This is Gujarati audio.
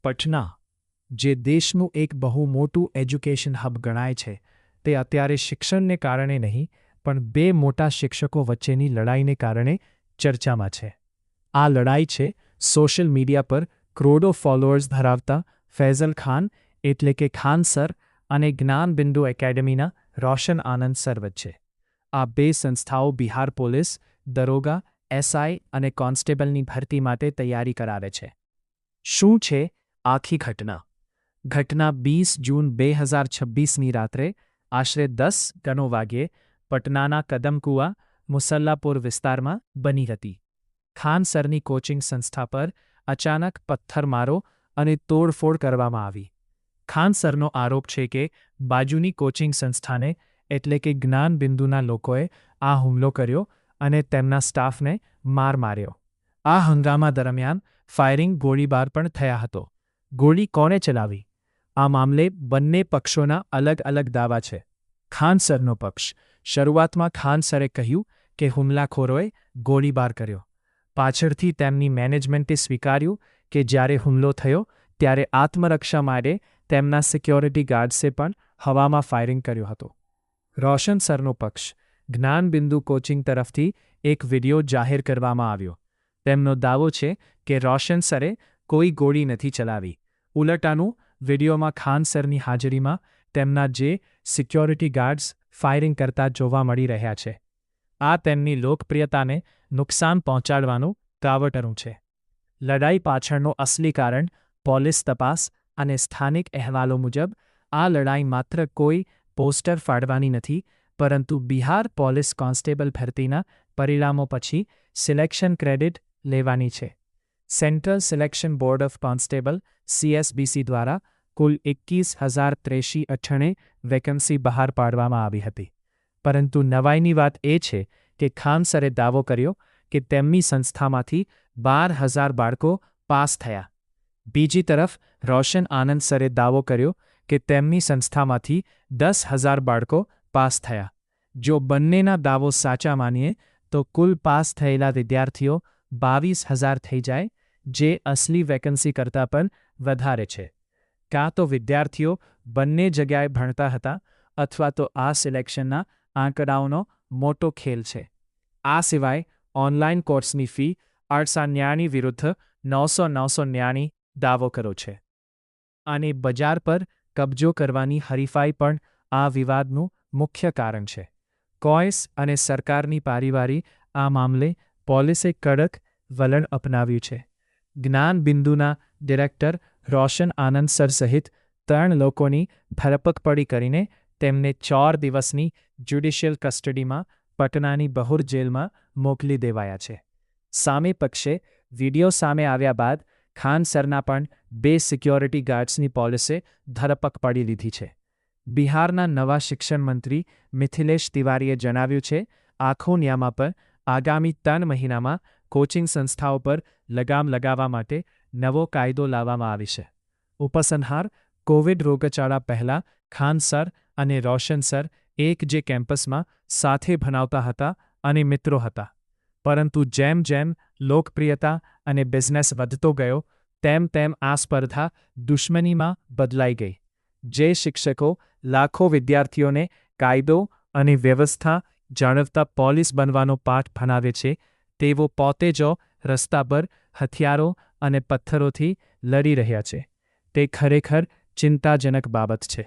પટના, જે દેશનું એક બહુ મોટું એજ્યુકેશન હબ ગણાય છે, તે અત્યારે શિક્ષણને કારણે નહીં પણ બે મોટા શિક્ષકો વચ્ચેની લડાઈને કારણે ચર્ચામાં છે. આ લડાઈ છે સોશિયલ મીડિયા પર કરોડો ફોલોઅર્સ ધરાવતા ફૈઝલ ખાન એટલે કે ખાન સર અને જ્ઞાનબિંદુ એકેડેમીના રોશન આનંદ સર વચ્ચે. આ બે સંસ્થાઓ બિહાર પોલીસ, દરોગા, એસઆઈ અને કોન્સ્ટેબલની ભરતી માટે તૈયારી કરાવે છે. શું છે આખી ઘટના? ઘટના 20 જૂન 2026ની રાત્રે આશરે 10 વાગ્યે પટનાના કદમકુઆ, મુસલ્લાપુર વિસ્તારમાં બની હતી. ખાન સરની કોચિંગ સંસ્થા પર અચાનક પથ્થરમારો અને તોડફોડ કરવામાં આવી. ખાન સરનો આરોપ છે કે બાજુની કોચિંગ સંસ્થાને એટલે કે જ્ઞાનબિંદુના લોકોએ આ હુમલો કર્યો અને તેમના સ્ટાફને માર માર્યો. આ હંગામા દરમિયાન ફાયરિંગ, ગોળીબાર પણ થયા હતો. ગોળી કોણે ચલાવી? આ મામલે બંને પક્ષોના અલગ અલગ દાવા છે. ખાન સરનો પક્ષ: શરૂઆતમાં ખાન સરે કહ્યું કે હુમલાખોરોએ ગોળીબાર કર્યો. પાછળથી તેમની મેનેજમેન્ટે સ્વીકાર્યું કે જ્યારે હુમલો થયો ત્યારે આત્મરક્ષા માટે તેમના સિક્યોરિટી ગાર્ડ્સે પણ હવામાં ફાયરિંગ કર્યું હતું. રોશન સરનો પક્ષ: જ્ઞાનબિંદુ કોચિંગ તરફથી એક વિડિયો જાહેર કરવામાં આવ્યો. તેમનો દાવો છે કે રોશન સરે કોઈ ગોળી નથી ચલાવી. ઉલટાનું વિડિયોમાં ખાન સરની હાજરીમાં તેમના જે સિક્યોરિટી ગાર્ડ્સ ફાયરિંગ કરતા જોવા મળી રહ્યા છે. આ તેમની લોકપ્રિયતાને નુકસાન પહોંચાડવાનું કાવતરું છે. લડાઈ પાછળનો અસલી કારણ પોલીસ તપાસ અને સ્થાનિક અહેવાલો મુજબ આ લડાઈ માત્ર કોઈ પોસ્ટર ફાડવાની નથી, પરંતુ બિહાર પોલીસ કોન્સ્ટેબલ ભરતીના પરિણામો પછી સિલેક્શન ક્રેડિટ લેવાની છે. Central selection board of constable CSBC દ્વારા કુલ 21,083 વેકન્સી બહાર પાડવામાં આવી હતી. પરંતુ નવાઈની વાત એ છે કે ખાન સરે દાવો કર્યો કે તેમની સંસ્થામાંથી 12,000 બાળકો પાસ થયા. બીજી તરફ રોશન આનંદ સરે દાવો કર્યો કે તેમની સંસ્થામાંથી 10,000 બાળકો પાસ થયા. જો બંનેના દાવો સાચા માનીએ તો કુલ પાસ થયેલા વિદ્યાર્થીઓ 22,000 થઈ જાય, જે અસલી વેકન્સી કરતાં પણ વધારે છે. કાં તો વિદ્યાર્થીઓ બંને જગ્યાએ ભણતા હતા અથવા તો આ સિલેક્શનના આંકડાઓનો મોટો ખેલ છે. આ સિવાય ઓનલાઈન કોર્સની ફી 899 વિરુદ્ધ 999 દાવો કર્યો છે. અને બજાર પર કબજો કરવાની હરીફાઈ પણ આ વિવાદનું મુખ્ય કારણ છે. કોંગ્રેસ અને સરકારની પારીવારી આ મામલે પોલીસે કડક વલણ અપનાવ્યું છે. જ્ઞાનબિંદુના ડિરેક્ટર રોશન આનંદ સર સહિત 3 લોકોની ધરપકડ કરીને તેમને 4 દિવસની જ્યુડિશિયલ કસ્ટડીમાં પટનાની બહુર જેલમાં મોકલી દેવાયા છે. સામે પક્ષે વિડિયો સામે આવ્યા બાદ ખાન સરના પણ 2 સિક્યોરિટી ગાર્ડ્સની પોલીસે ધરપકડ પાડી લીધી છે. બિહારના નવા શિક્ષણ મંત્રી મિથિલેશ તિવારીએ જણાવ્યું છે આખો નિયામા પર આગામી 3 મહિનામાં કોચિંગ સંસ્થાઓ પર લગામ લગાવવા માટે નવો કાયદો લાવવામાં આવશે. ઉપસંહાર: કોવિડ રોગચાળા પહેલાં ખાન સર અને રોશન સર એક જે કેમ્પસમાં સાથે ભણાવતા હતા અને મિત્રો હતા. પરંતુ જેમ જેમ લોકપ્રિયતા અને બિઝનેસ વધતો ગયો તેમ તેમ આ સ્પર્ધા દુશ્મનીમાં બદલાઈ ગઈ. જે શિક્ષકો લાખો વિદ્યાર્થીઓને કાયદો અને વ્યવસ્થા જાળવતા પોલીસ બનવાનો પાઠ ભણાવે છે, તેઓ પોતે જ રસ્તા પર હથિયારો અને પથ્થરોથી લડી રહ્યા છે. તે ખરેખર ચિંતાજનક બાબત છે.